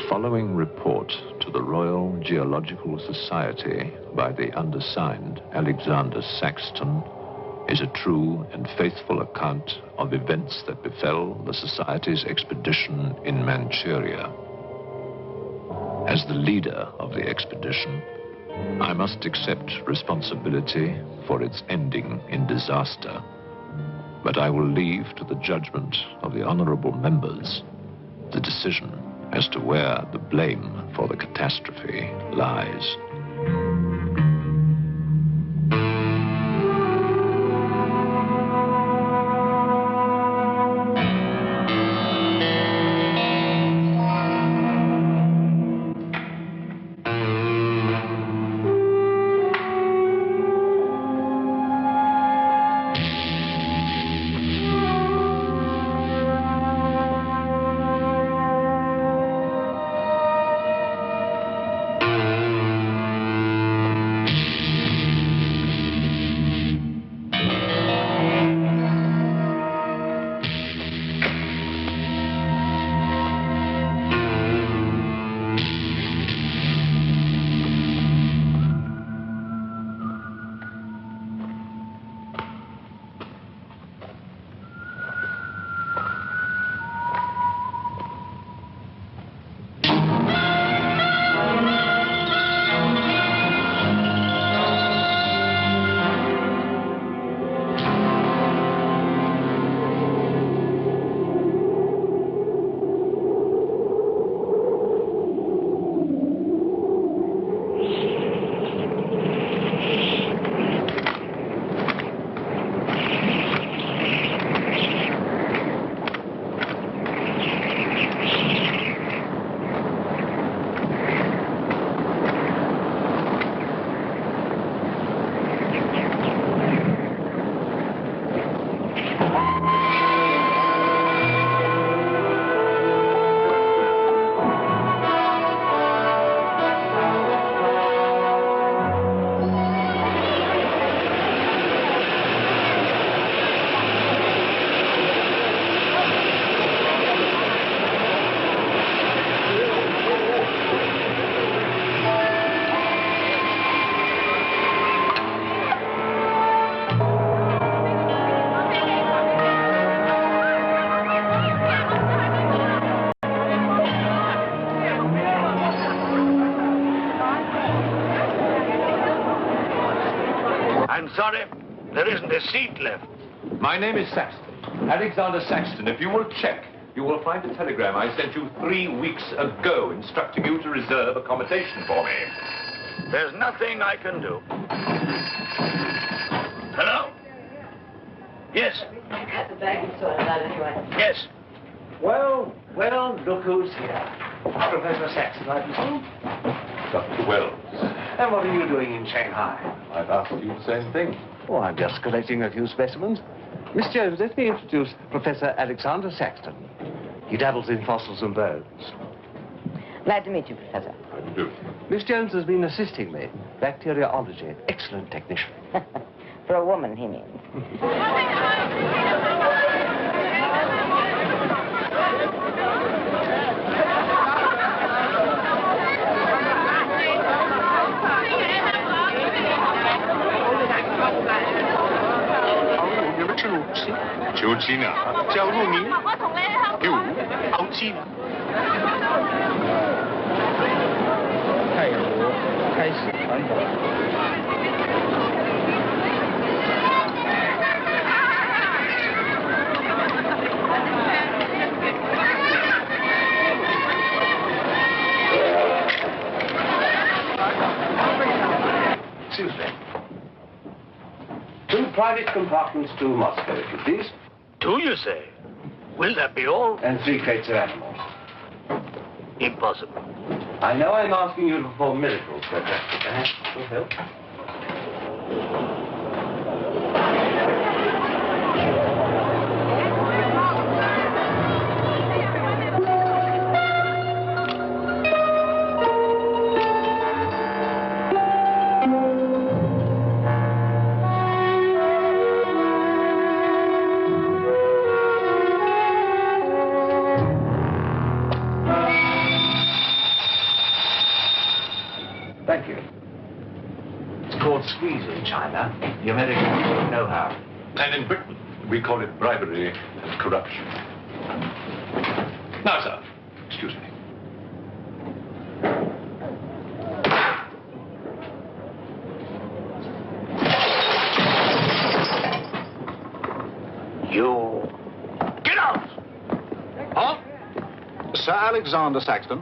following report to the Royal Geological Society by the undersigned Alexander Saxton is a true and faithful account of events that befell the Society's expedition in Manchuria. As the leader of the expedition, I must accept responsibility for its ending in disaster, but I will leave to the judgment of the honorable members the decision as to where the blame for the catastrophe lies. Sorry, there isn't a seat left. My name is Saxton, Alexander Saxton. If you will check, you will find a telegram I sent you 3 weeks ago instructing you to reserve accommodation for me. There's nothing I can do. Hello? Yes. Yes. Well, look who's here. Professor Saxton, I presume? Dr. Wells. And what are you doing in Shanghai? I've asked you the same thing. Oh, I'm just collecting a few specimens. Miss Jones, let me introduce Professor Alexander Saxton. He dabbles in fossils and bones. Glad to meet you, Professor. How do you do? Miss Jones has been assisting me. Bacteriology. Excellent technician. For a woman, he means. Excuse me. 2 private compartments to Moscow, if you please. 2, you say? Will that be all? And 3 crates of animals. Impossible. I know I'm asking you to perform miracles, but perhaps it will help. Thank you. It's called squeeze in China. The Americans know how. And in Britain, we call it bribery and corruption. Now, sir, excuse me. You... Get out! Huh? Sir Alexander Saxton?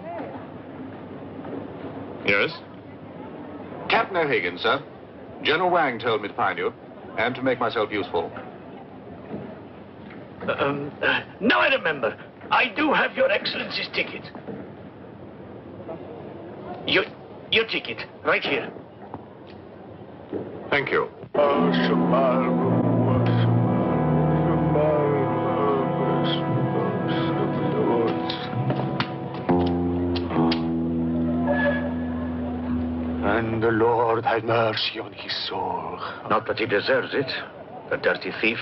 Yes? Captain O'Higgins, sir. General Wang told me to find you, and to make myself useful. Now I remember. I do have your Excellency's ticket. Your ticket, right here. Thank you. And the Lord have mercy on his soul. Not that he deserves it, the dirty thief.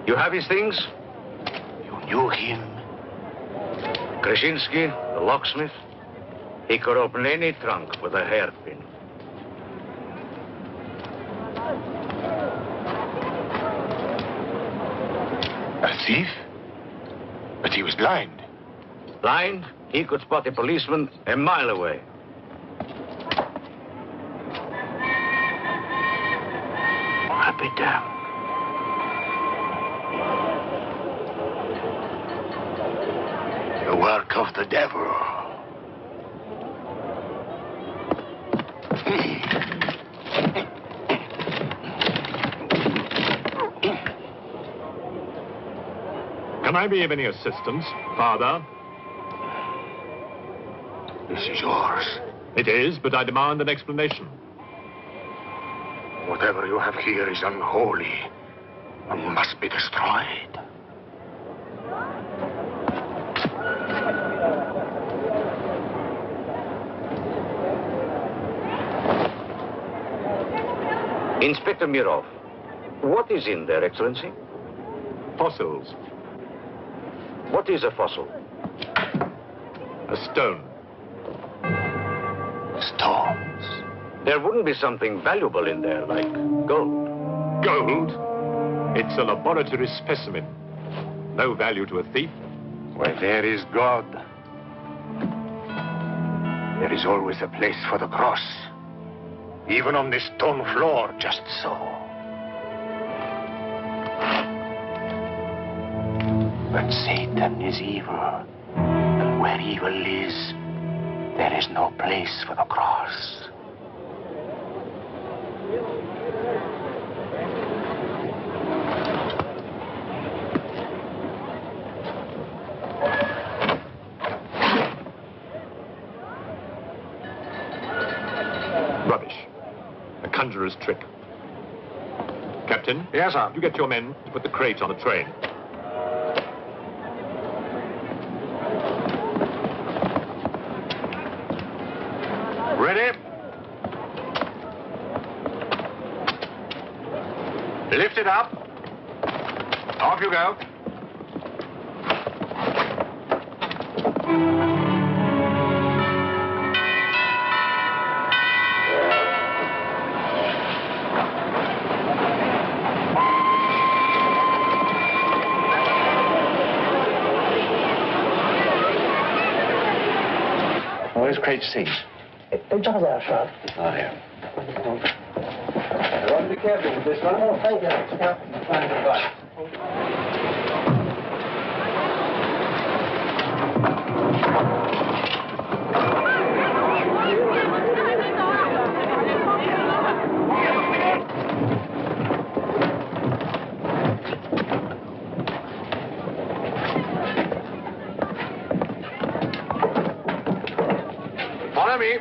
You have his things? You knew him? Krasinski, the locksmith. He could open any trunk with a hairpin. A thief? But he was blind. Blind, he could spot a policeman a mile away. I'll be damned. The work of the devil. Can I be of any assistance, Father? This is yours. It is, but I demand an explanation. Whatever you have here is unholy and must be destroyed. Inspector Mirov, what is in there, Excellency? Fossils. What is a fossil? A stone. Stones. There wouldn't be something valuable in there, like gold. Gold? It's a laboratory specimen. No value to a thief. Where there is God, there is always a place for the cross. Even on this stone floor, just so. But Satan is evil. And where evil is, there is no place for the cross. Rubbish. A conjurer's trick. Captain? Yes, sir. You get your men to put the crate on the train. Ready? Lift it up. Off you go. Where's crate C? Just there, sir. Oh, here. Be careful with this one. Oh, thank you. Yeah. Follow me.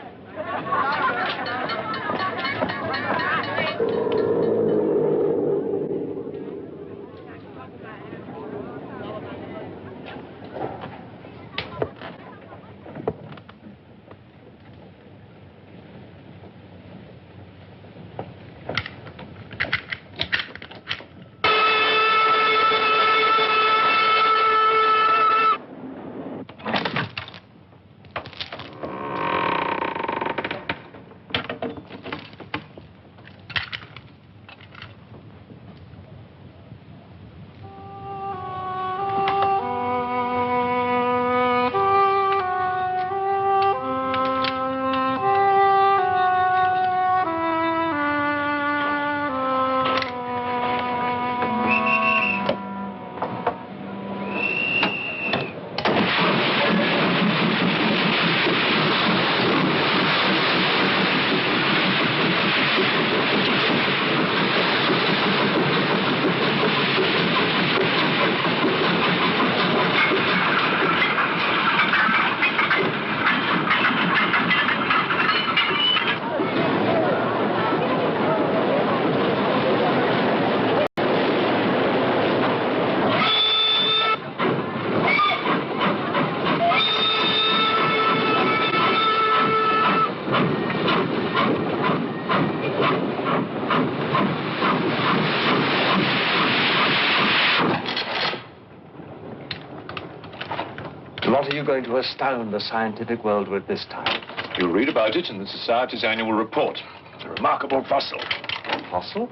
you going to astound the scientific world with this time? You'll read about it in the Society's annual report. It's a remarkable fossil. A fossil?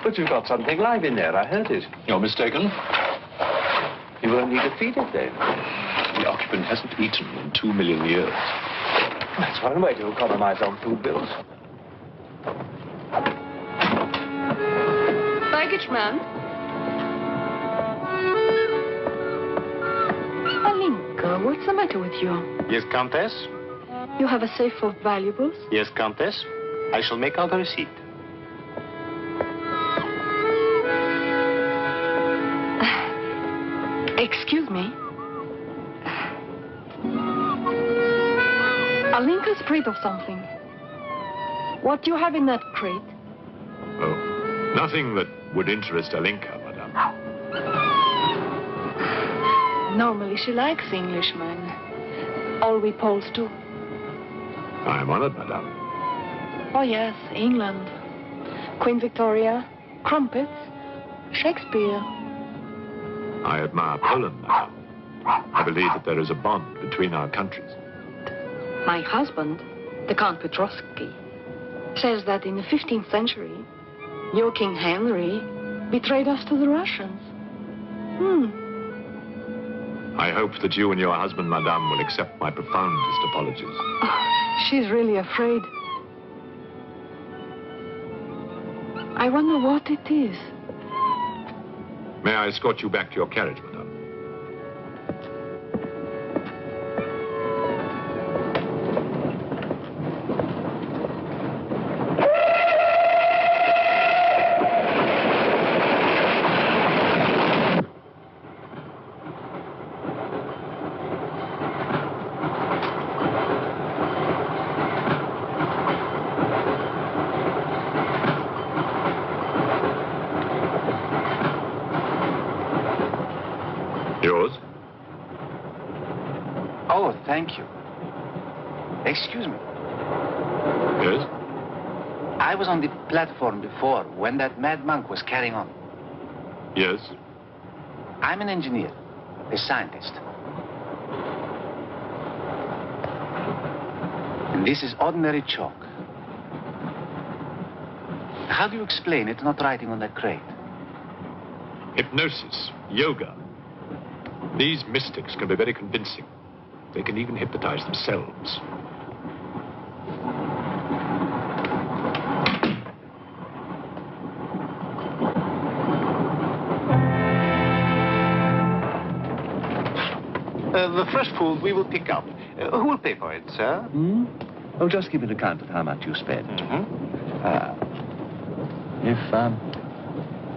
But you've got something live in there. I heard it. You're mistaken. You won't need to feed it then. The occupant hasn't eaten in 2 million years. That's one way to economize on food bills. Baggage man. Alinka, what's the matter with you? Yes, Countess? You have a safe full of valuables? Yes, Countess. I shall make out a receipt. Excuse me. Alinka's afraid of something. What do you have in that crate? Oh, nothing that would interest Alinka, madame. Normally she likes Englishmen. All we Poles do. I am honored, madame. Oh yes, England. Queen Victoria, crumpets, Shakespeare. I admire Poland, madame. I believe that there is a bond between our countries. My husband, the Count Petrovsky, says that in the 15th century, your King Henry betrayed us to the Russians. I hope that you and your husband, madame, will accept my profoundest apologies. Oh, she's really afraid. I wonder what it is. May I escort you back to your carriage, madame? Yours? Oh, thank you. Excuse me. Yes? I was on the platform before when that mad monk was carrying on. Yes? I'm an engineer, a scientist. And this is ordinary chalk. How do you explain it not writing on that crate? Hypnosis, yoga. These mystics can be very convincing. They can even hypnotize themselves. The fresh food we will pick up. Who will pay for it, sir? Oh, just give an account of how much you spent. If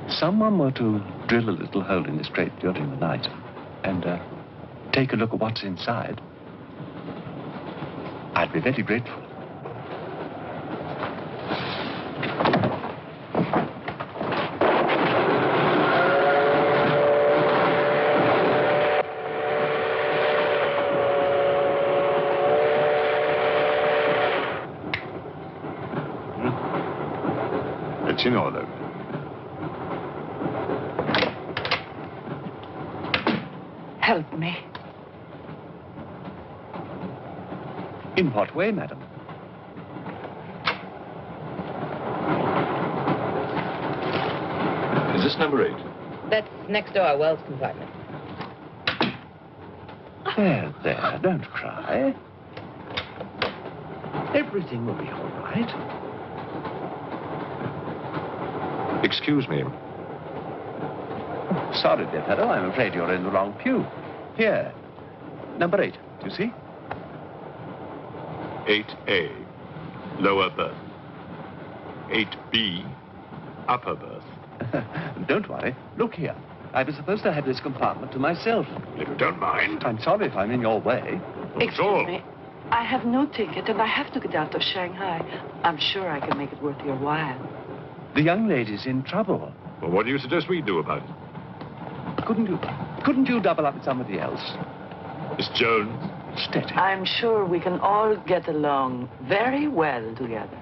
someone were to drill a little hole in this crate during the night and take a look at what's inside, I'd be very grateful. It's in order. Help me. In what way, madam? Is this number 8? That's next door, Wells compartment. There, don't cry. Everything will be all right. Excuse me. Sorry, dear fellow, I'm afraid you're in the wrong pew. Here, number 8, do you see? 8A, lower berth. 8B, upper berth. Don't worry. Look here. I was supposed to have this compartment to myself. If you don't mind. I'm sorry if I'm in your way. Excuse me. I have no ticket and I have to get out of Shanghai. I'm sure I can make it worth your while. The young lady's in trouble. Well, what do you suggest we do about it? Couldn't you double up with somebody else? Miss Jones? Steady. I'm sure we can all get along very well together.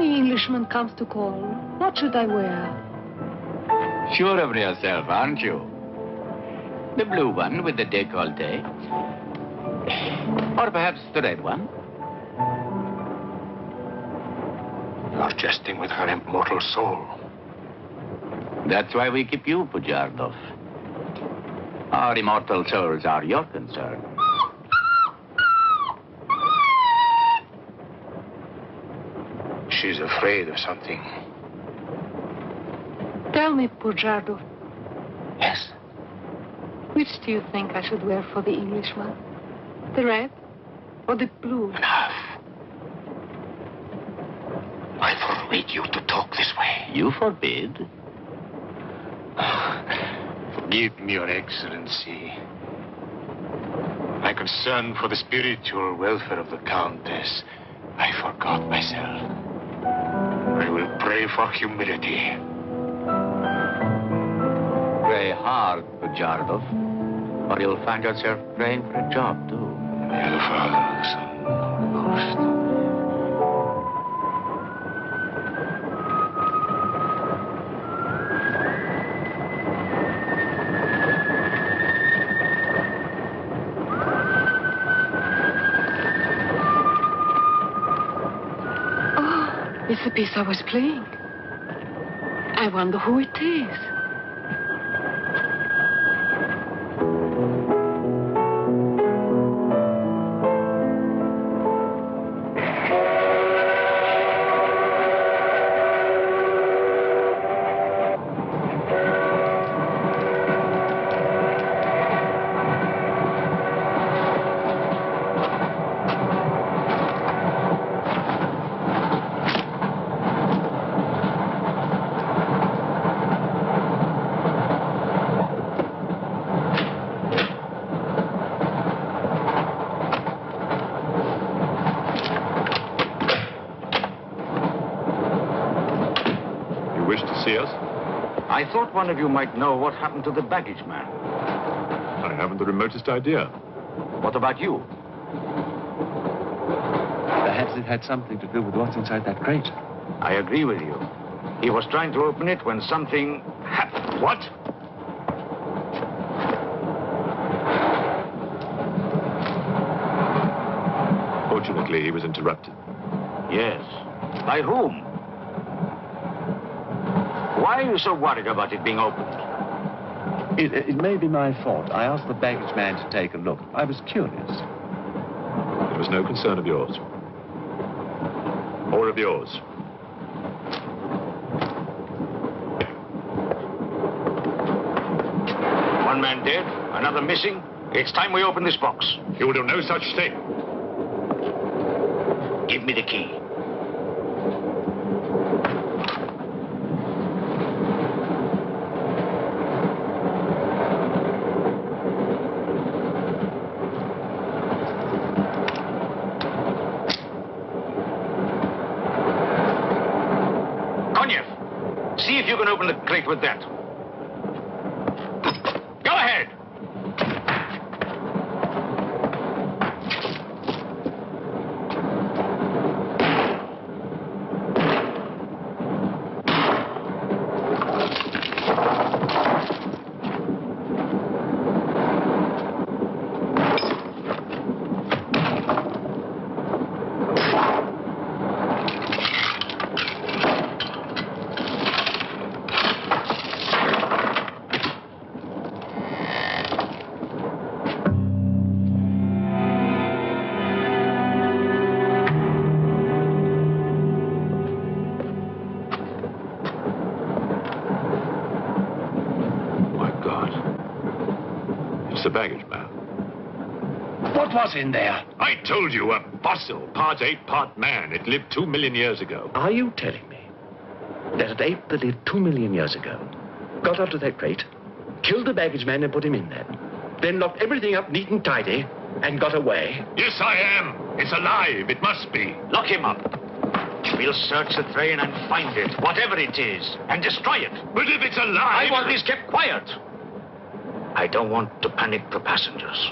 any Englishman comes to call, what should I wear? Sure of yourself, aren't you? The blue one with the décolleté. Or perhaps the red one. You're jesting with her immortal soul. That's why we keep you, Pujardov. Our immortal souls are your concern. She's afraid of something. Tell me, Pujardov, Yes. which do you think I should wear for the Englishman? The red or the blue? Enough. I forbid you to talk this way. You forbid? Forgive me, Your Excellency. My concern for the spiritual welfare of the Countess, I forgot myself. I will pray for humility. Pray hard, Pujardov, or you'll find yourself praying for a job, too. The Father, Son, Holy Ghost. Oh, it's the piece I was playing. I wonder who it is. I thought one of you might know what happened to the baggage man. I haven't the remotest idea. What about you? Perhaps it had something to do with what's inside that crate. I agree with you. He was trying to open it when something happened. What? Fortunately, he was interrupted. Yes. By whom? Why are you so worried about it being opened? It may be my fault. I asked the baggage man to take a look. I was curious. It was no concern of yours. Or of yours. One man dead, another missing. It's time we open this box. You will do no such thing. Give me the key. See if you can open the crate with that. Go ahead. The baggage man. What was in there? I told you, a fossil, part ape, part man. It lived 2 million years ago. Are you telling me that an ape that lived 2 million years ago got up to that crate, killed the baggage man and put him in there, then locked everything up neat and tidy and got away? Yes, I am. It's alive. It must be. Lock him up. We'll search the train and find it, whatever it is, and destroy it. But if it's alive... I want this kept quiet. I don't want to panic the passengers.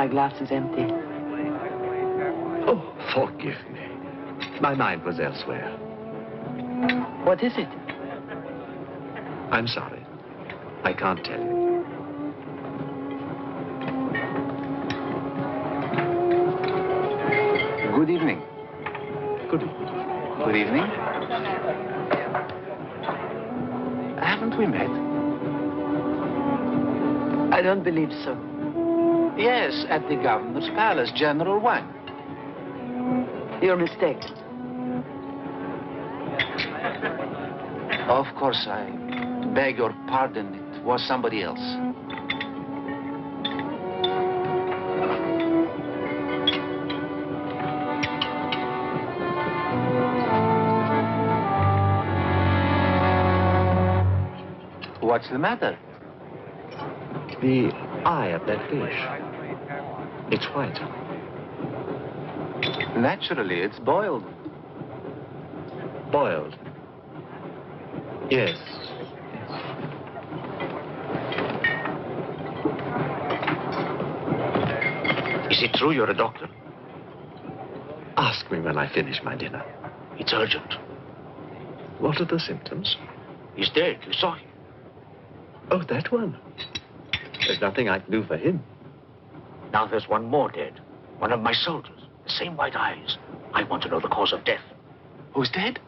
glass is empty. Oh, forgive me. My mind was elsewhere. What is it? I'm sorry. I can't tell you. Good evening. Good evening. Good evening. Haven't we met? I don't believe so. Yes, at the governor's palace, General Wang. You're mistaken. Of course, I beg your pardon. It was somebody else. What's the matter? The eye of that fish. It's white. Naturally, it's boiled. Boiled. Yes. Is it true you're a doctor? Ask me when I finish my dinner. It's urgent. What are the symptoms? He's dead. You saw him. Oh, that one. There's nothing I can do for him. Now there's one more dead. One of my soldiers. The same white eyes. I want to know the cause of death. Who's dead?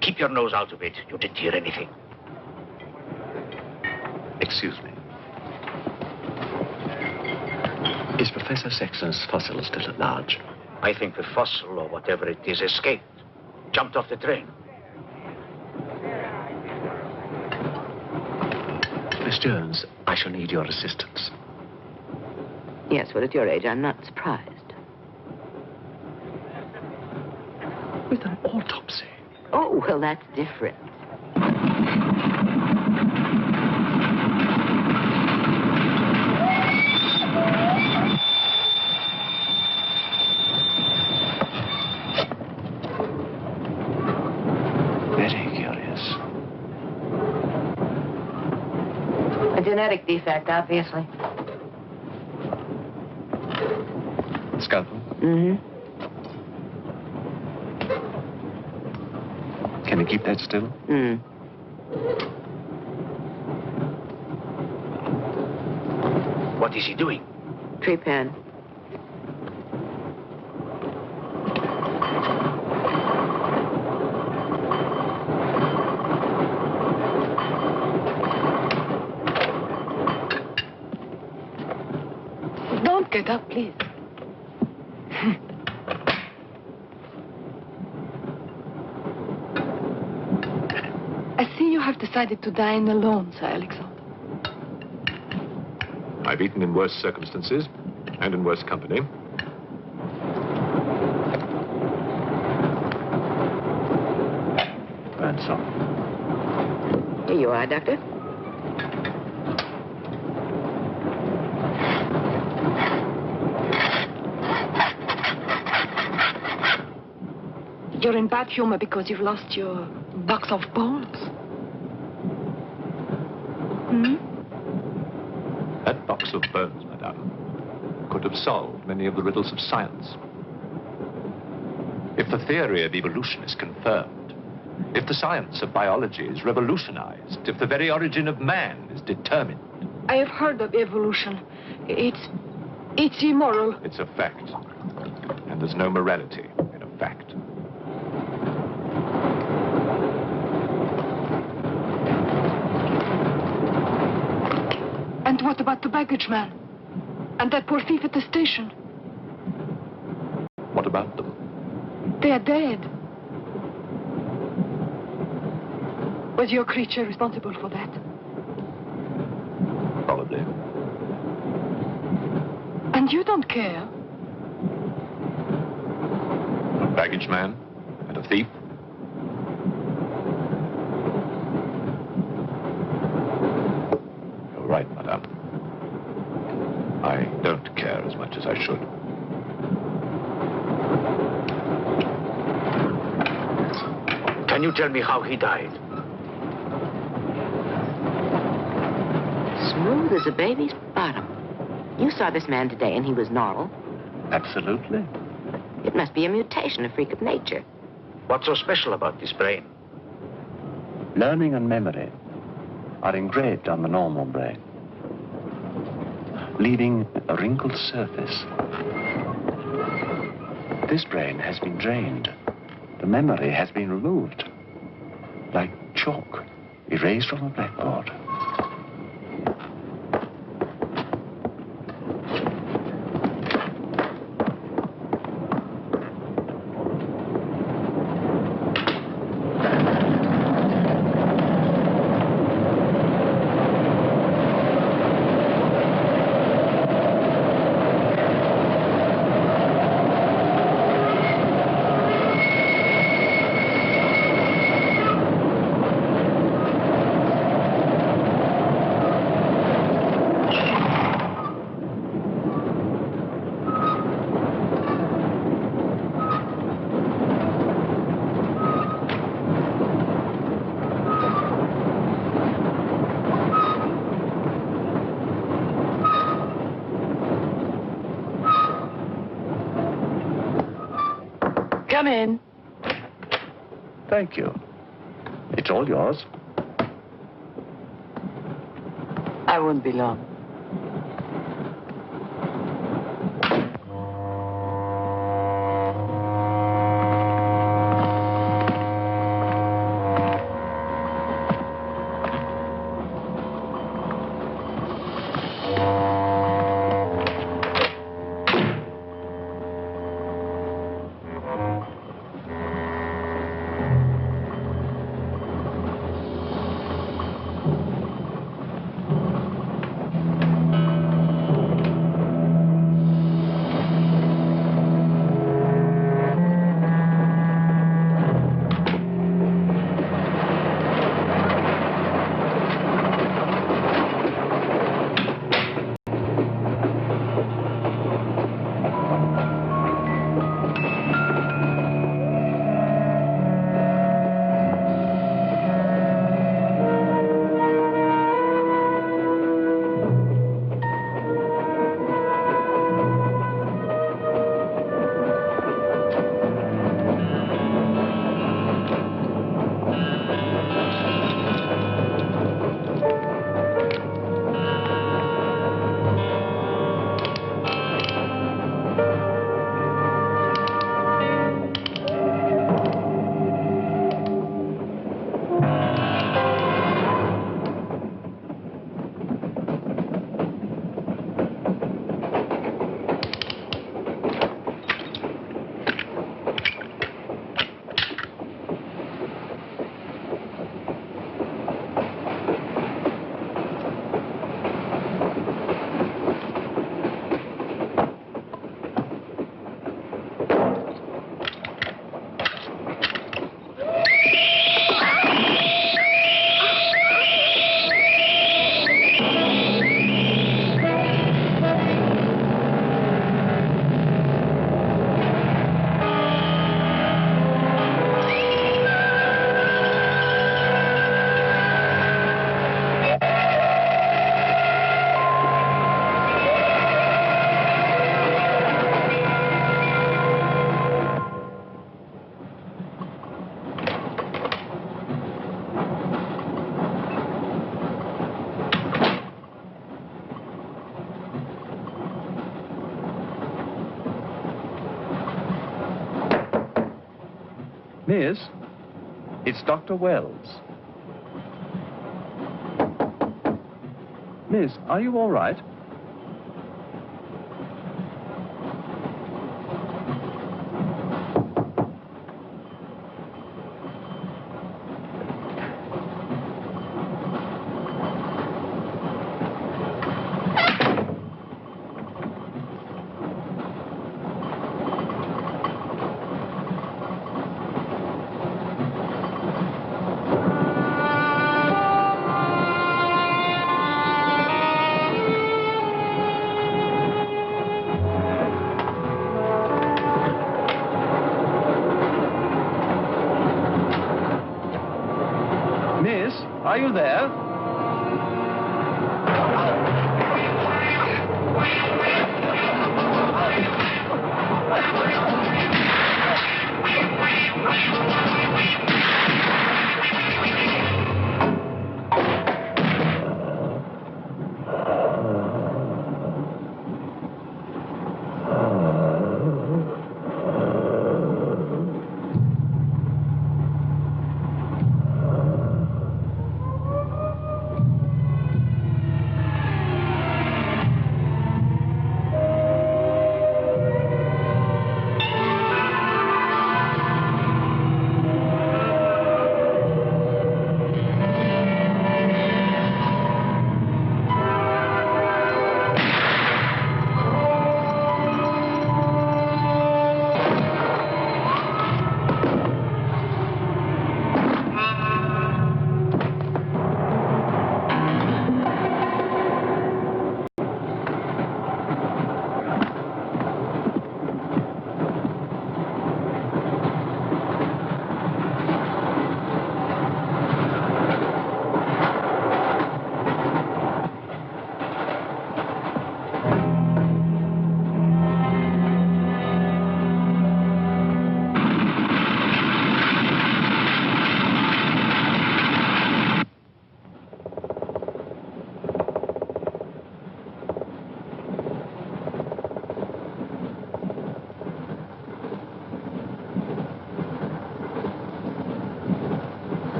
Keep your nose out of it. You didn't hear anything. Excuse me. Is Professor Sexton's fossil still at large? I think the fossil, or whatever it is, escaped. Jumped off the train. Miss Jones, I shall need your assistance. Yes, well, at your age, I'm not surprised. With an autopsy. Oh, well, that's different. Very curious. A genetic defect, obviously. Scalpel? Mm-hmm. Can you keep that still? What is he doing? Trepan. Don't get up, please. I see you have decided to dine alone, Sir Alexander. I've eaten in worse circumstances and in worse company. And so. Here you are, Doctor. You're in bad humor because you've lost your box of bones. That box of bones, madame, could have solved many of the riddles of science. If the theory of evolution is confirmed, if the science of biology is revolutionized, if the very origin of man is determined. I have heard of evolution. It's immoral. It's a fact. And there's no morality in a fact. And what about the baggage man? And that poor thief at the station? What about them? They are dead. Was your creature responsible for that? Probably. And you don't care? A baggage man and a thief. You're right, madame. I don't care as much as I should. Can you tell me how he died? Smooth as a baby's bottom. You saw this man today and he was normal. Absolutely. It must be a mutation, a freak of nature. What's so special about this brain? Learning and memory are engraved on the normal brain, leaving a wrinkled surface. This brain has been drained. The memory has been removed, like chalk erased from a blackboard. Come in. Thank you. It's all yours. I won't be long. Miss, it's Dr. Wells. Miss, are you all right? Are you there?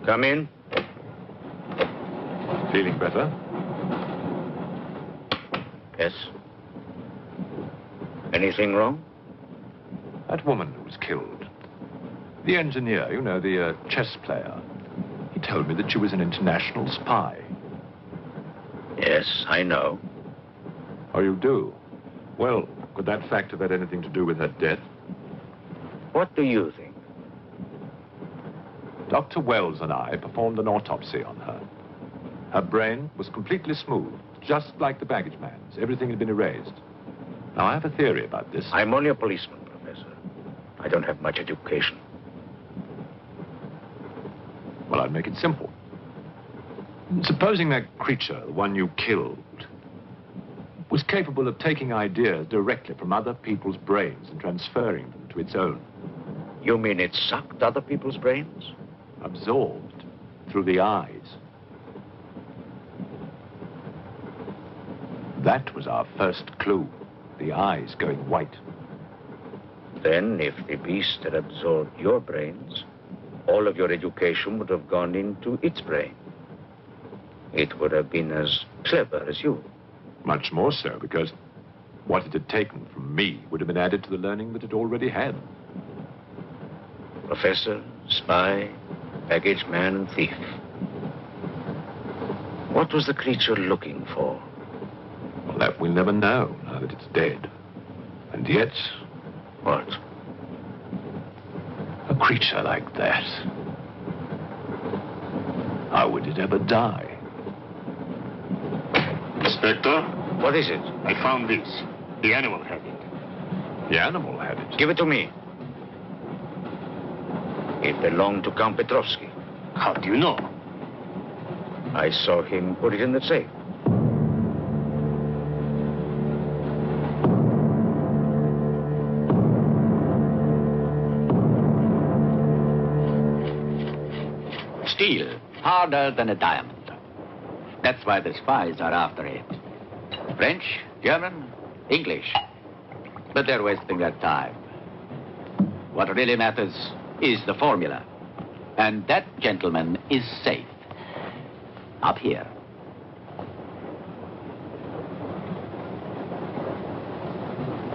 Come in. Feeling better? Yes. Anything wrong? That woman who was killed. The engineer, you know, the chess player. He told me that she was an international spy. Yes, I know. Oh, you do? Well, could that fact have had anything to do with her death? What do you think? Dr. Wells and I performed an autopsy on her. Her brain was completely smooth, just like the baggage man's. Everything had been erased. Now, I have a theory about this. I'm only a policeman, Professor. I don't have much education. Well, I'll make it simple. Supposing that creature, the one you killed, was capable of taking ideas directly from other people's brains and transferring them to its own. You mean it sucked other people's brains? Absorbed through the eyes. That was our first clue. The eyes going white. Then, if the beast had absorbed your brains, all of your education would have gone into its brain. It would have been as clever as you. Much more so, because what it had taken from me would have been added to the learning that it already had. Professor, spy, baggage man, and thief. What was the creature looking for? Well, that we'll never know, now that it's dead. And yet... What? A creature like that. How would it ever die? Inspector? What is it? I found this. The animal had it. The animal had it. Give it to me. It belonged to Count Petrovsky. How do you know? I saw him put it in the safe. Steel, harder than a diamond. That's why the spies are after it. French, German, English. But they're wasting their time. What really matters is the formula. And that, gentleman, is safe. Up here.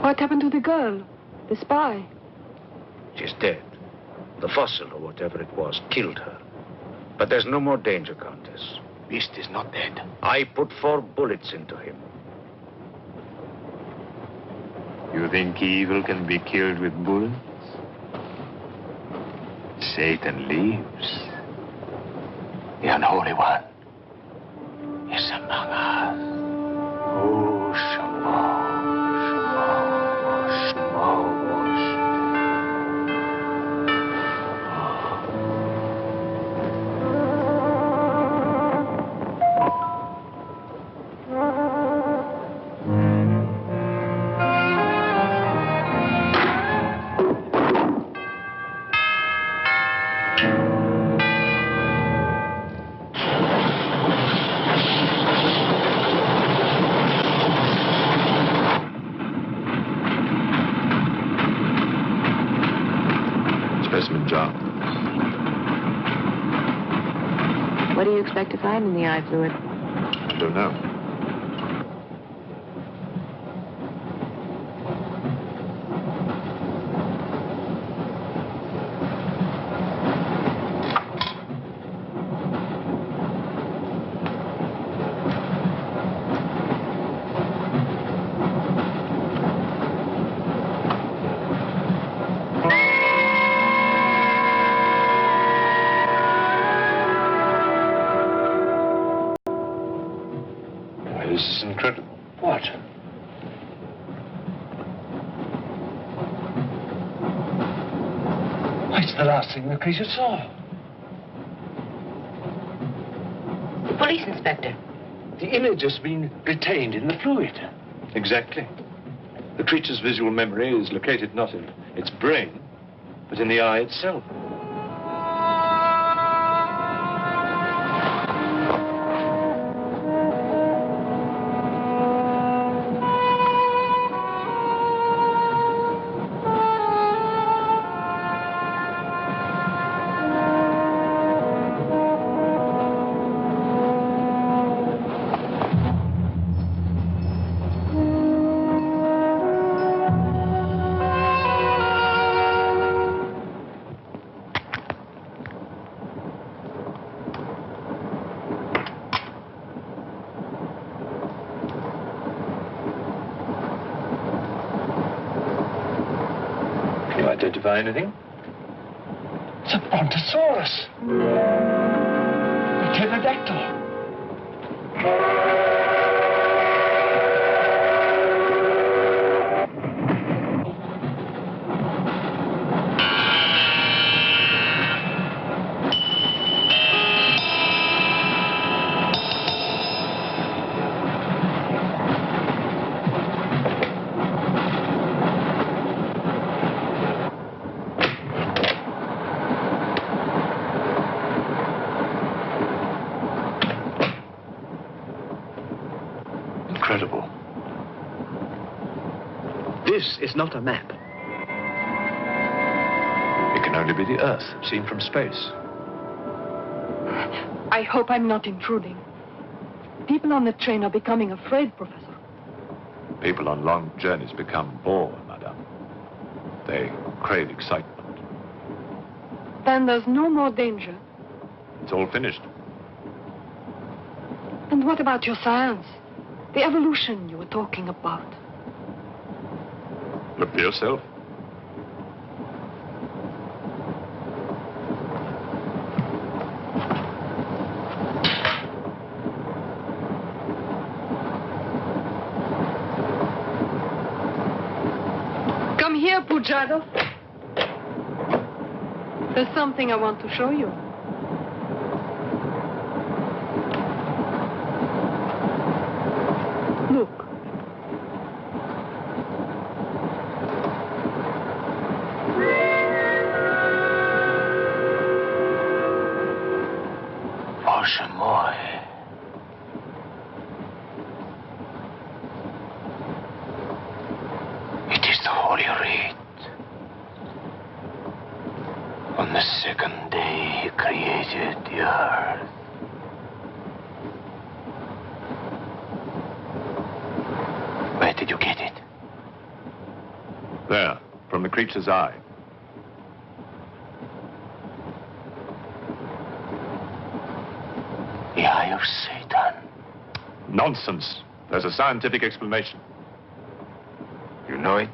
What happened to the girl? The spy? She's dead. The fossil, or whatever it was, killed her. But there's no more danger, Countess. Beast is not dead. I put 4 bullets into him. You think evil can be killed with bullets? Satan lives. The unholy one is among us. Oh, Shamo, Shamo, Shamo. Specimen jar. What do you expect to find in the eye fluid? I don't know. This is incredible. What? It's the last thing the creature saw. The police inspector. The image has been retained in the fluid. Exactly. The creature's visual memory is located not in its brain, but in the eye itself. Identify anything? It's a brontosaurus. A pterodactyl. Incredible. This is not a map. It can only be the Earth, seen from space. I hope I'm not intruding. People on the train are becoming afraid, Professor. People on long journeys become bored, madame. They crave excitement. Then there's no more danger. It's all finished. And what about your science? The evolution you were talking about. Look for yourself. Come here, Pujado. There's something I want to show you. Look. Bоже мой. It is the Holy Rite. On the second day, he created the earth. Where did you get it? There, from the creature's eye. The eye of Satan. Nonsense. There's a scientific explanation. You know it?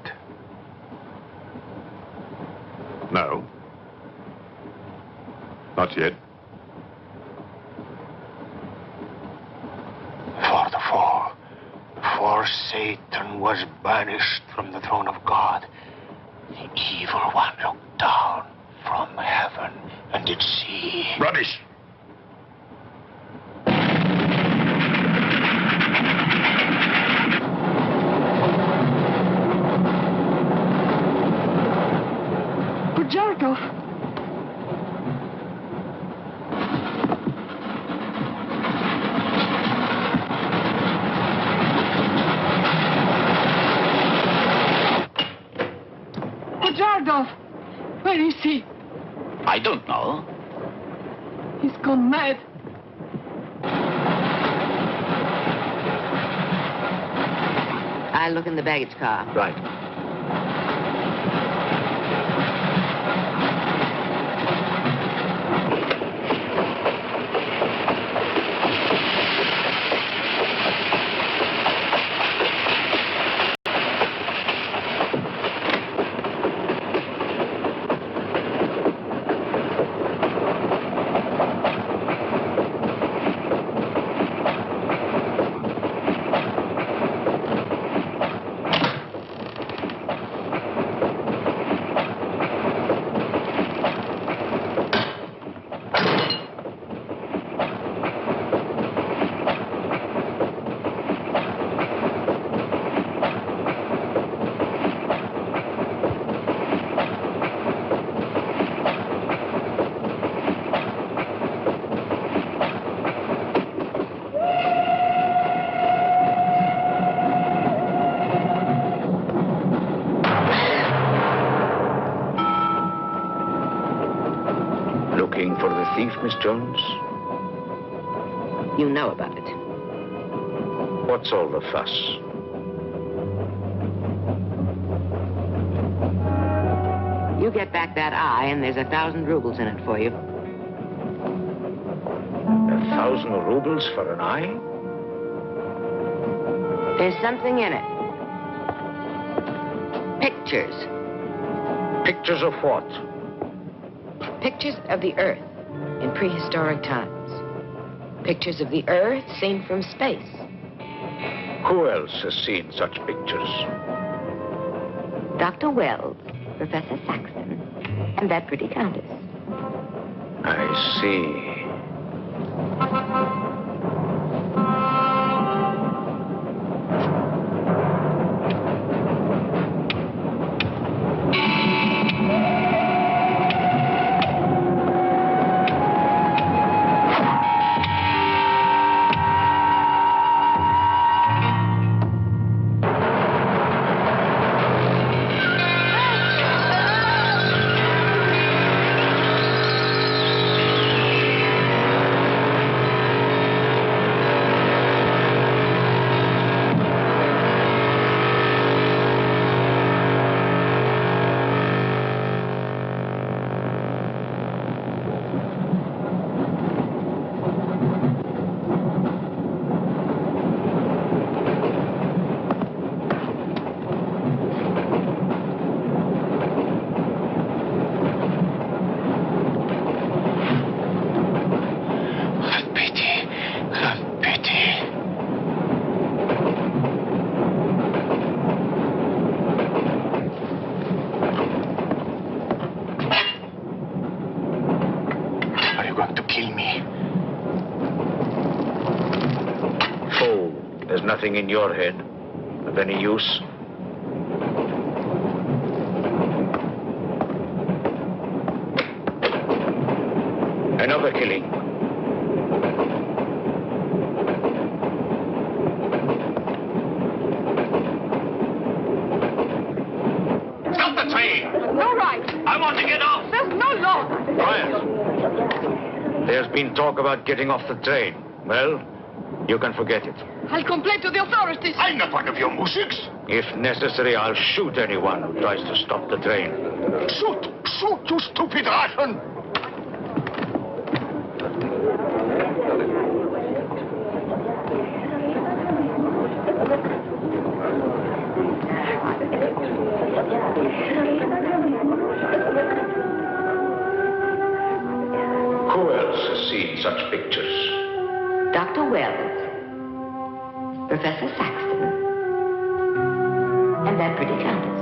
No. Not yet. For the fall. Before Satan was banished from the throne of God, the evil one looked down from heaven and did see. Rubbish! Pujarkov. Pujarkov. Where is he? I don't know. He's gone mad. I'll look in the baggage car. Right. Looking for the thief, Miss Jones? You know about it. What's all the fuss? You get back that eye, and there's 1,000 rubles in it for you. 1,000 rubles for an eye? There's something in it. Pictures. Pictures of what? Pictures of the Earth in prehistoric times. Pictures of the Earth seen from space. Who else has seen such pictures? Dr. Wells, Professor Saxton, and that pretty countess. I see. Nothing in your head of any use? Another killing. Stop the train! No right. I want to get off! There's no law. Quiet. There's been talk about getting off the train. Well, you can forget it. I'll complain to the authorities. I'm not one of your musics. If necessary, I'll shoot anyone who tries to stop the train. Shoot! Shoot, you stupid Russian! Who else has seen such pictures? Dr. Wells, Professor Saxton, and that pretty countess.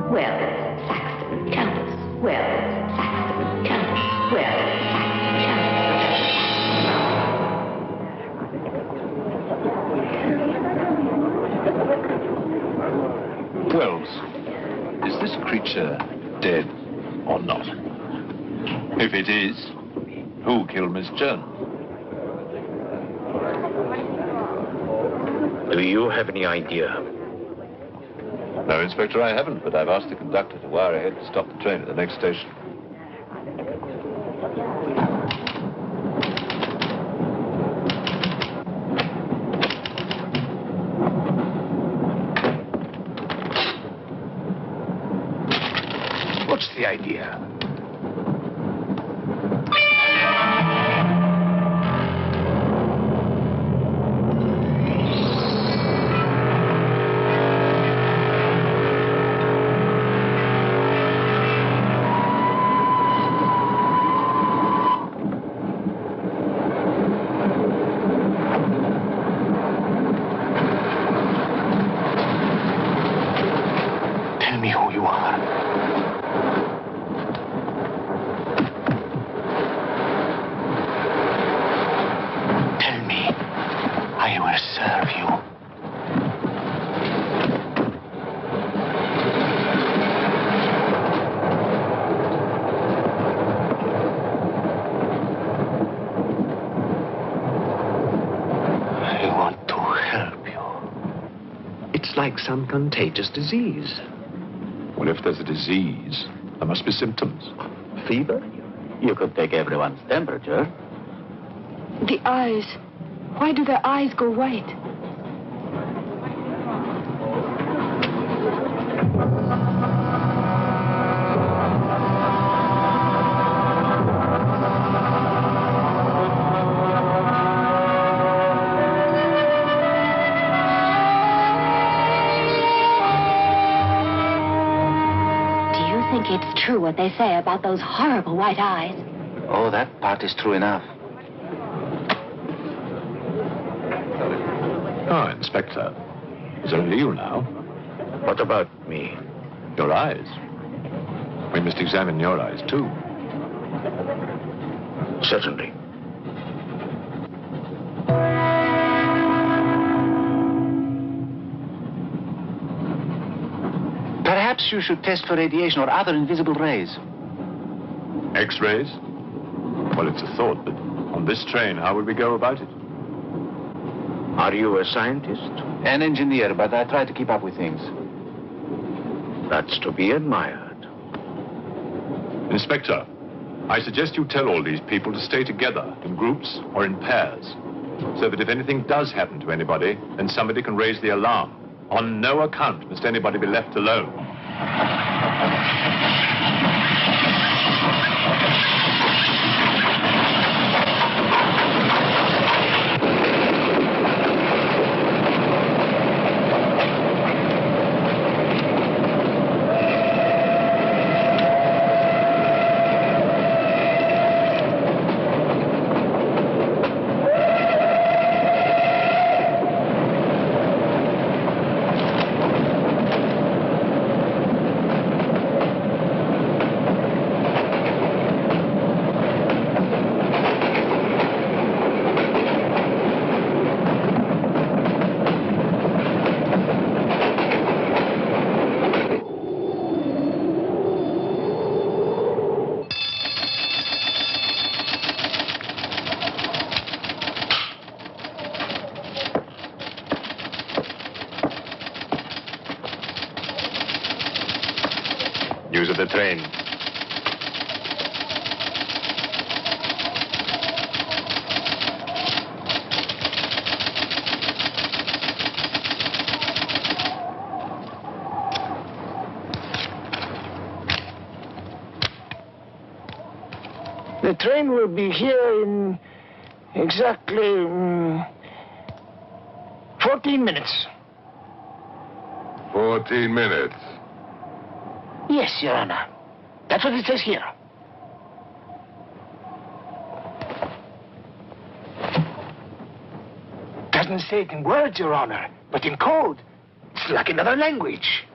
Wells, Saxton, countess. Wells, Saxton, countess. Wells, Saxton, countess. Wells, is this creature dead or not? If it is, who killed Miss Jones? Do you have any idea? No, Inspector, I haven't, but I've asked the conductor to wire ahead to stop the train at the next station. What's the idea? Tell me who you are. Tell me. I will serve you. I want to help you. It's like some contagious disease. Well, if there's a disease, there must be symptoms. Fever? You could take everyone's temperature. The eyes. Why do their eyes go white? think it's true what they say about those horrible white eyes? Oh, that part is true enough. Ah, Inspector. It's only you now. What about me? Your eyes. We must examine your eyes, too. Certainly. Perhaps you should test for radiation or other invisible rays. X-rays? Well, it's a thought, but on this train, how would we go about it? Are you a scientist? An engineer, but I try to keep up with things. That's to be admired. Inspector, I suggest you tell all these people to stay together, in groups or in pairs, so that if anything does happen to anybody, then somebody can raise the alarm. On no account must anybody be left alone. News of the train. The train will be here in exactly 14 minutes. 14 minutes. Yes, Your Honor. That's what it says here. Doesn't say it in words, Your Honor, but in code. It's like another language.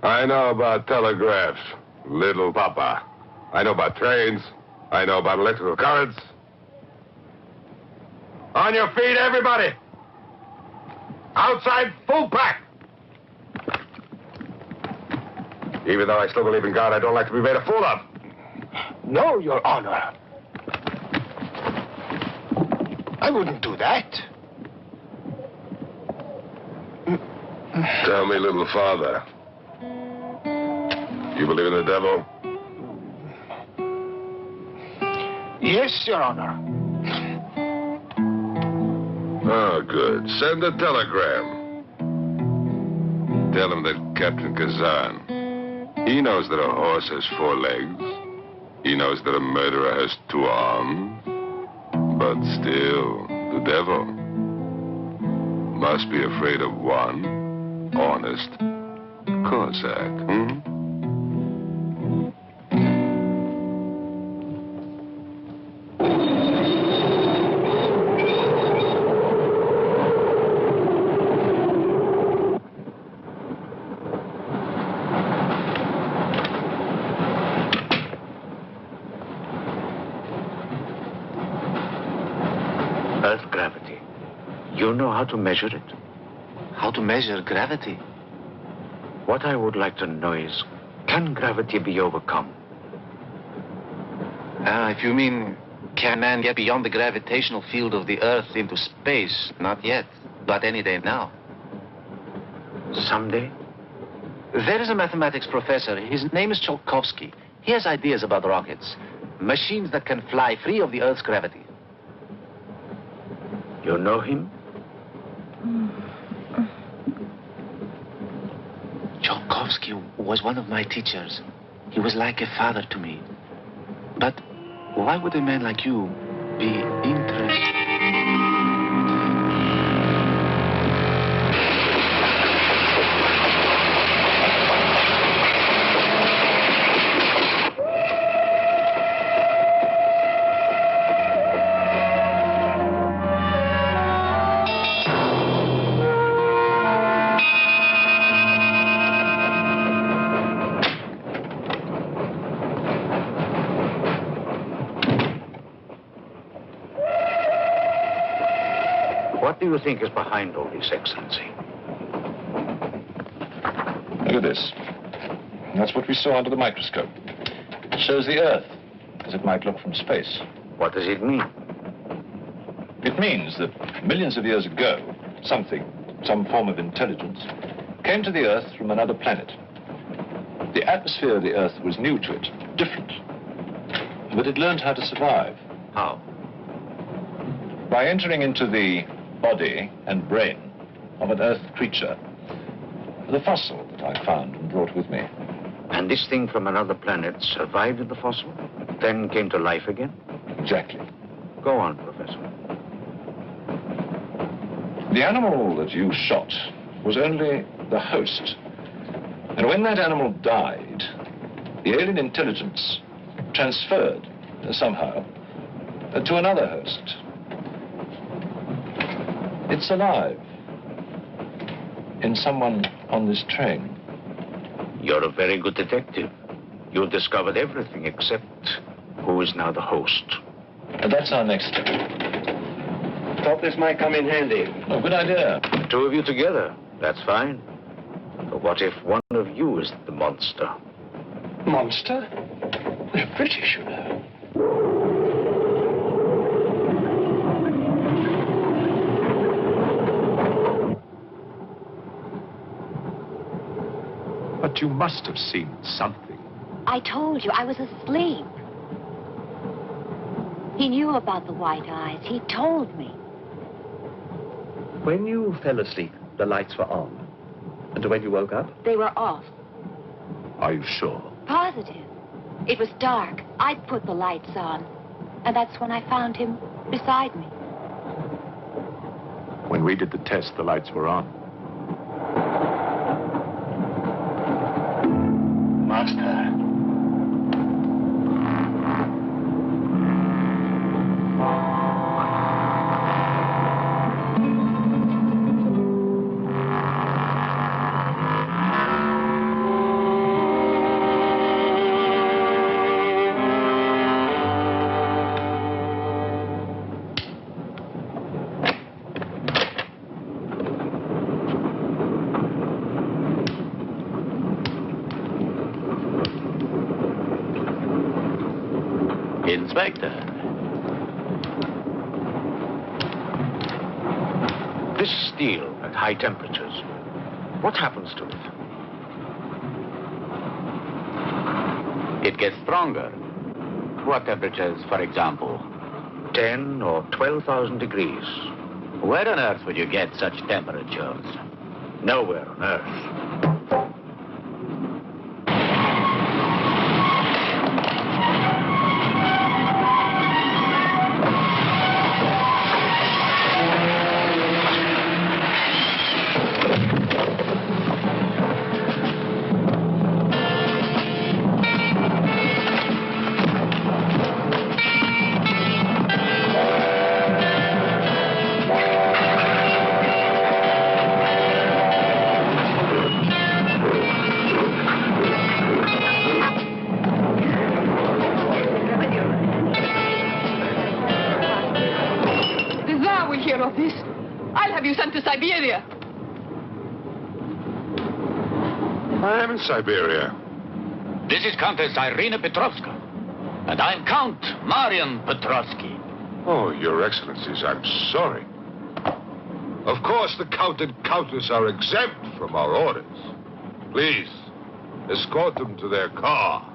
I know about telegraphs, little papa. I know about trains. I know about electrical currents. On your feet, everybody. Outside, full pack. Even though I still believe in God, I don't like to be made a fool of. No, Your Honor. I wouldn't do that. Tell me, little father. You believe in the devil? Yes, Your Honor. Oh, good. Send a telegram. Tell him that Captain Kazan, he knows that a horse has 4 legs. He knows that a murderer has 2 arms. But still, the devil must be afraid of one honest Cossack. Earth gravity. You know how to measure it? How to measure gravity? What I would like to know is, can gravity be overcome? If you mean, can man get beyond the gravitational field of the Earth into space? Not yet, but any day now. Someday? There is a mathematics professor. His name is Tsiolkovsky. He has ideas about rockets. Machines that can fly free of the Earth's gravity. You know him? Tsiolkovsky was one of my teachers. He was like a father to me. But why would a man like you be interested? What do you think is behind all this, Excellency? Look at this. That's what we saw under the microscope. It shows the Earth as it might look from space. What does it mean? It means that millions of years ago, some form of intelligence, came to the Earth from another planet. The atmosphere of the Earth was new to it, different. But it learned how to survive. How? By entering into the body and brain of an Earth creature, the fossil that I found and brought with me. And this thing from another planet survived in the fossil, then came to life again? Exactly. Go on, Professor. The animal that you shot was only the host. And when that animal died, the alien intelligence transferred somehow to another host. It's alive in someone on this train. You're a very good detective. You discovered everything except who is now the host. And that's our next step. Thought this might come in handy. Oh, good idea. The two of you together, that's fine. But what if one of you is the monster? Monster? They're British, you know. But you must have seen something. I told you, I was asleep. He knew about the white eyes. He told me. When you fell asleep, the lights were on. And when you woke up? They were off. Are you sure? Positive. It was dark. I'd put the lights on. And that's when I found him beside me. When we did the test, the lights were on. Master. Inspector. This steel at high temperatures, what happens to it? It gets stronger. What temperatures, for example? 10 or 12,000 degrees. Where on earth would you get such temperatures? Nowhere on earth. Of this, I'll have you sent to Siberia. I am in Siberia. This is Countess Irina Petrovska. And I'm Count Marian Petrovsky. Oh, Your Excellencies, I'm sorry. Of course, the Count and Countess are exempt from our orders. Please, escort them to their car.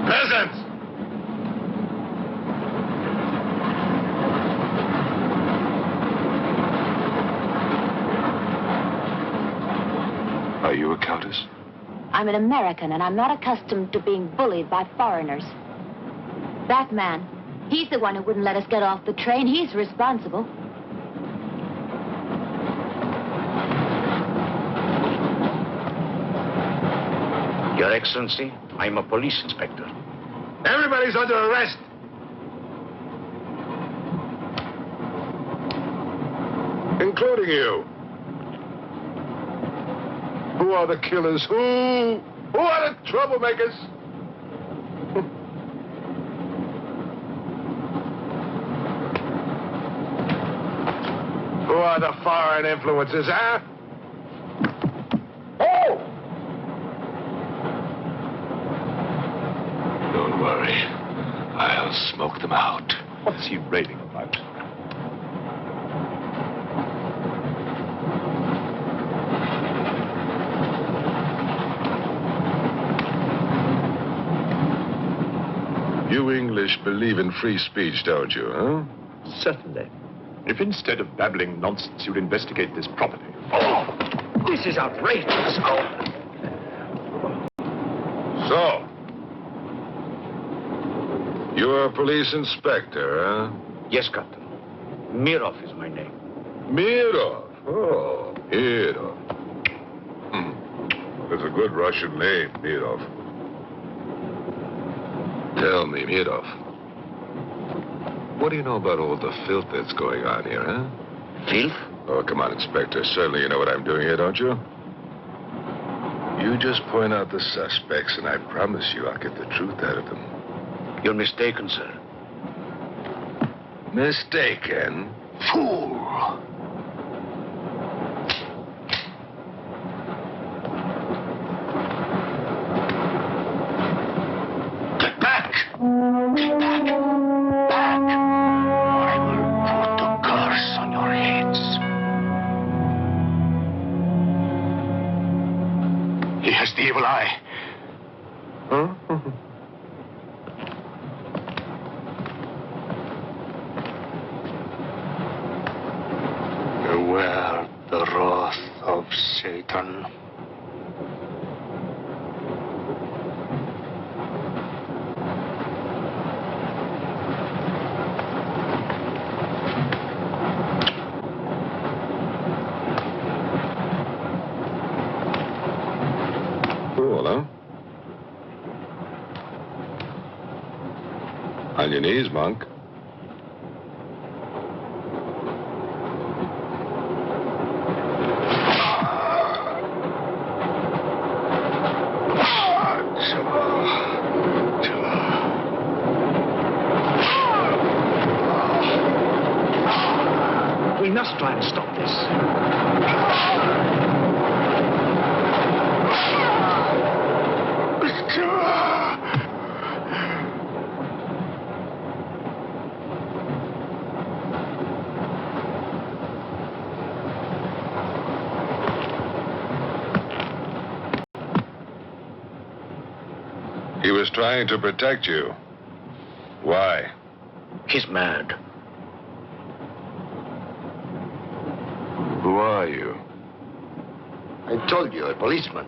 Peasants! Are you a countess? I'm an American, and I'm not accustomed to being bullied by foreigners. That man, he's the one who wouldn't let us get off the train. He's responsible. Your Excellency, I'm a police inspector. Everybody's under arrest. Including you. Who are the killers? Who are the troublemakers? Who are the foreign influences, huh? Oh! Don't worry. I'll smoke them out. What's he raving about? You English believe in free speech, don't you, huh? Certainly. If instead of babbling nonsense, you'd investigate this properly. Oh, this is outrageous. Oh. So, you're a police inspector, huh? Yes, Captain. Mirov is my name. Mirov. Oh, Mirov. That's a good Russian name, Mirov. Tell me, Mirov, what do you know about all the filth that's going on here, huh? Filth? Oh, come on, Inspector. Certainly you know what I'm doing here, don't you? You just point out the suspects, and I promise you I'll get the truth out of them. You're mistaken, sir. Mistaken? Fool! Get back! Get back! Back! Or I will put a curse on your heads. He has the evil eye. Huh? Beware the wrath of Satan. Cool, huh? On your knees, monk. We must try and stop this. He was trying to protect you. Why? He's mad. Who are you? I told you, a policeman.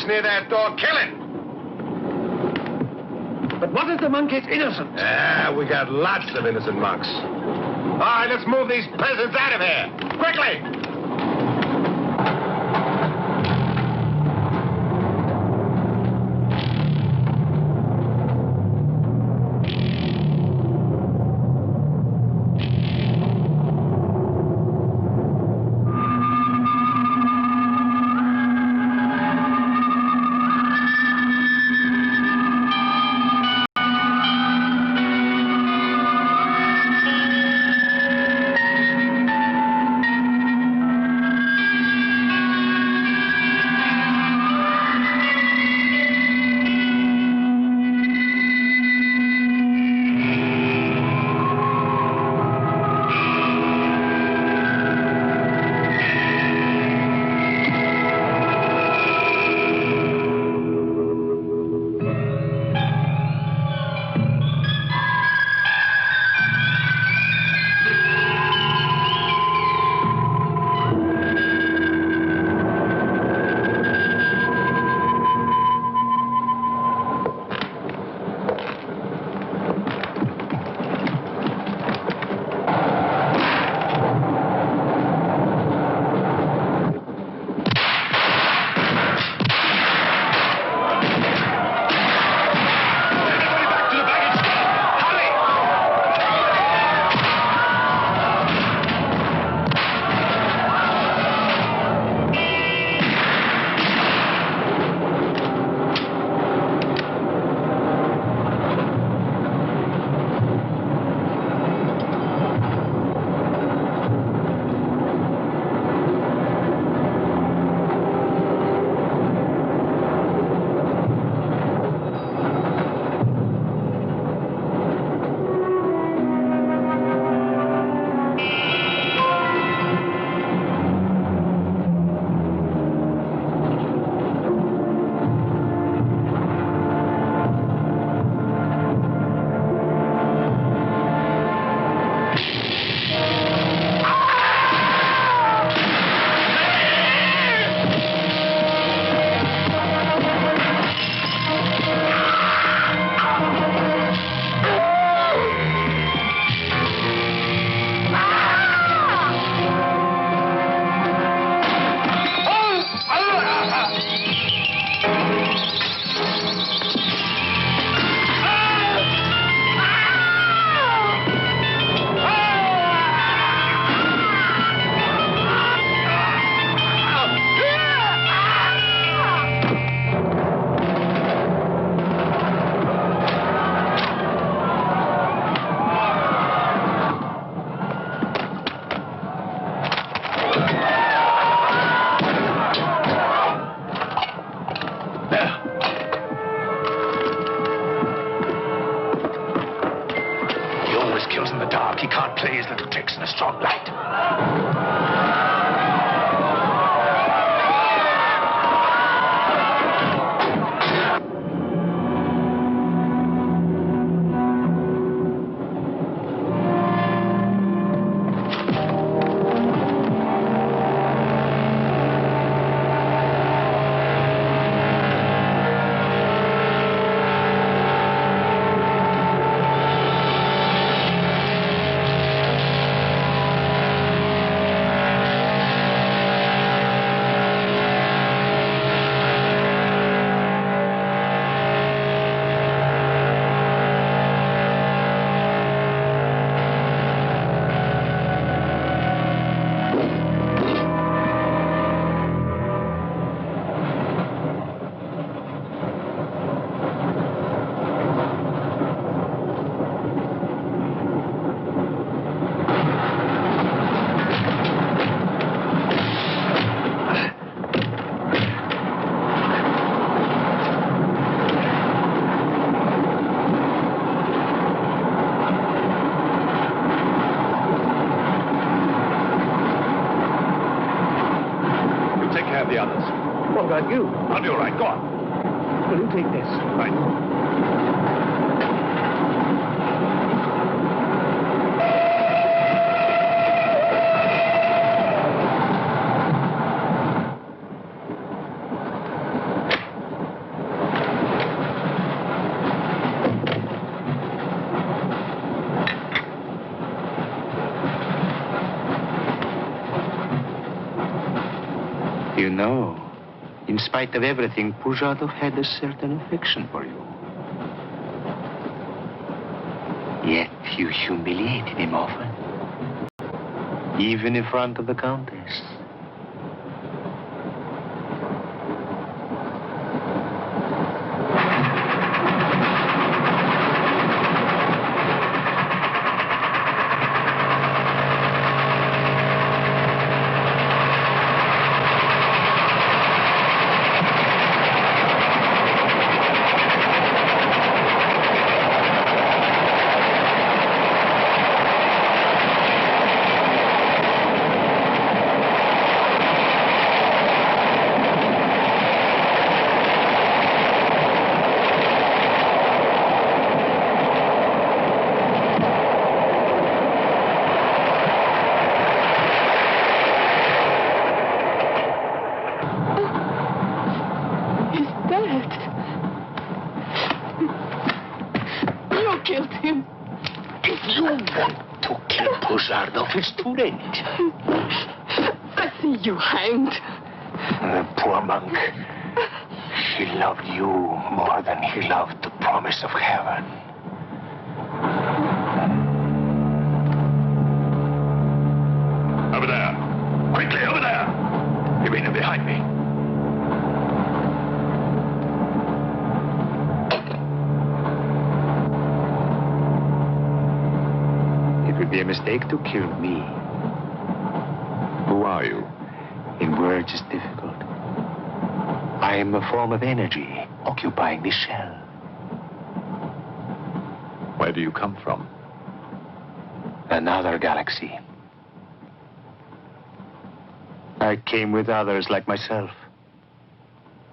Near that door, kill it! But what if the monk is innocent? We got lots of innocent monks. All right, let's move these peasants out of here. Quickly! shadows in the dark. He can't play his little tricks in a strong light. The others. What about you? I'll be all right. Go on. Will you take this? Right. You know, in spite of everything, Pujatov had a certain affection for you. Yet you humiliated him often. Even in front of the Countess. It's too late. I see you hanged. The poor monk. He loved you more than he loved the promise of heaven. Over there. Quickly, over there. You mean behind me? It would be a mistake to kill me. Who are you? In words, it's difficult. I am a form of energy occupying this shell. Where do you come from? Another galaxy. I came with others like myself.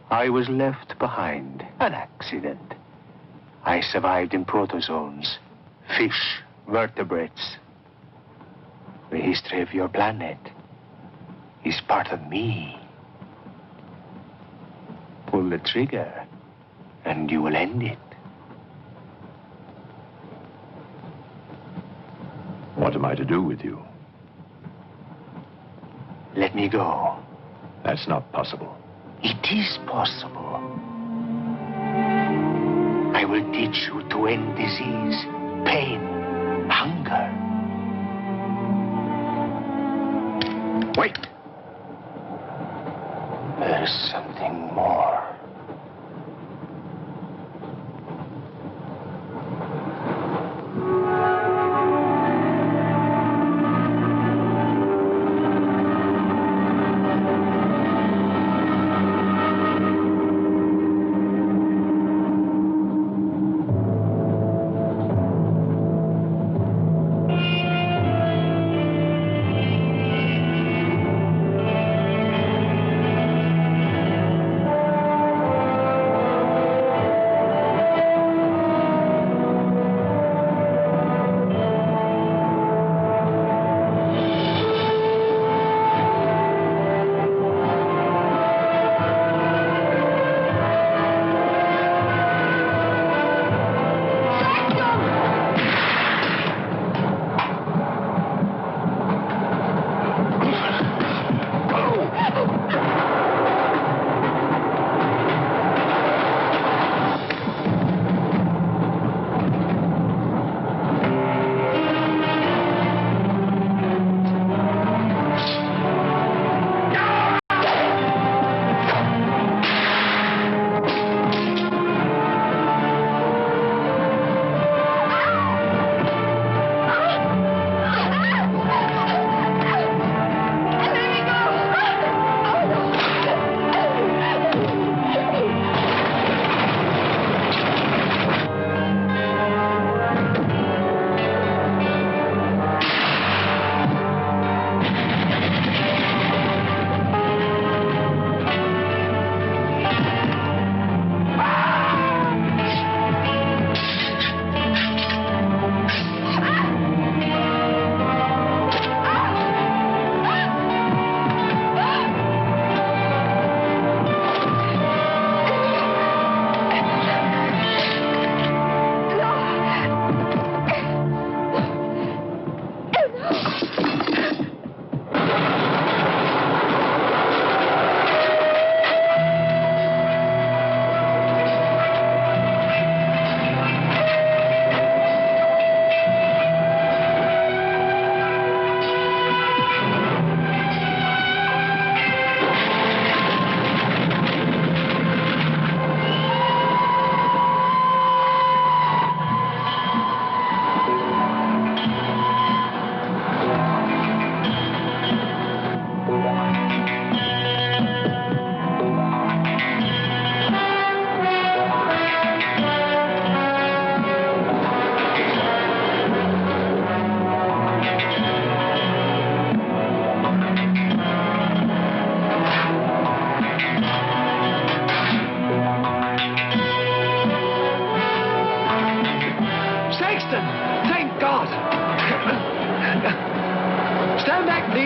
I was left behind. An accident. I survived in protozoans, fish, vertebrates. The history of your planet is part of me. Pull the trigger, and you will end it. What am I to do with you? Let me go. That's not possible. It is possible. I will teach you to end disease, pain, hunger. Wait. There's something more.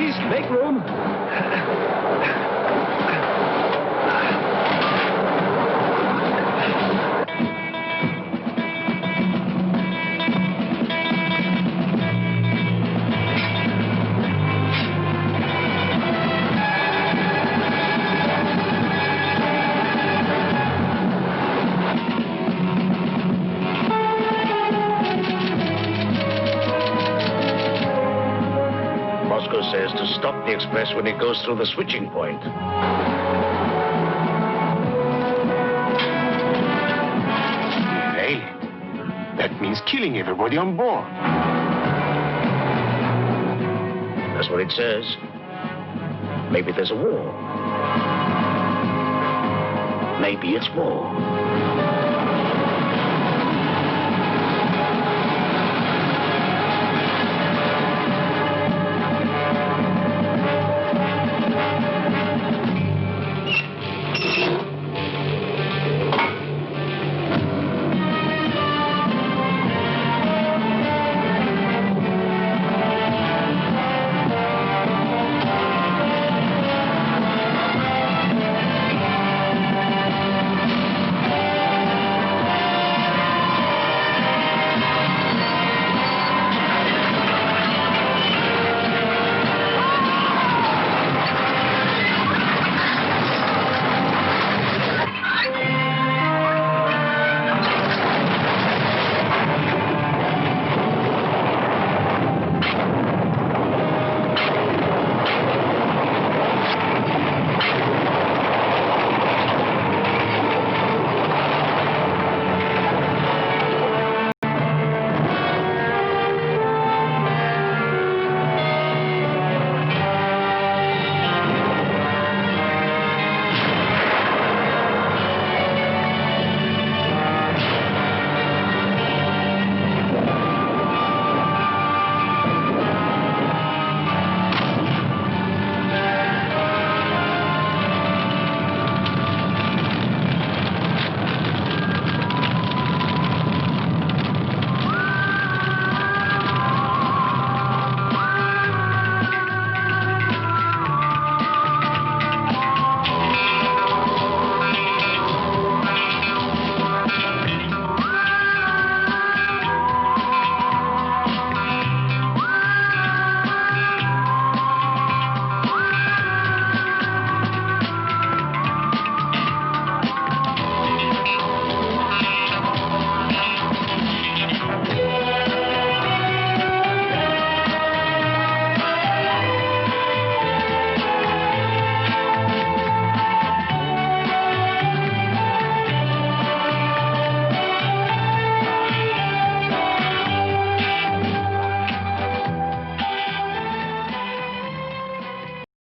Please, make room. Says to stop the express when it goes through the switching point. Derail it. That means killing everybody on board. That's what it says. Maybe there's a war. Maybe it's war.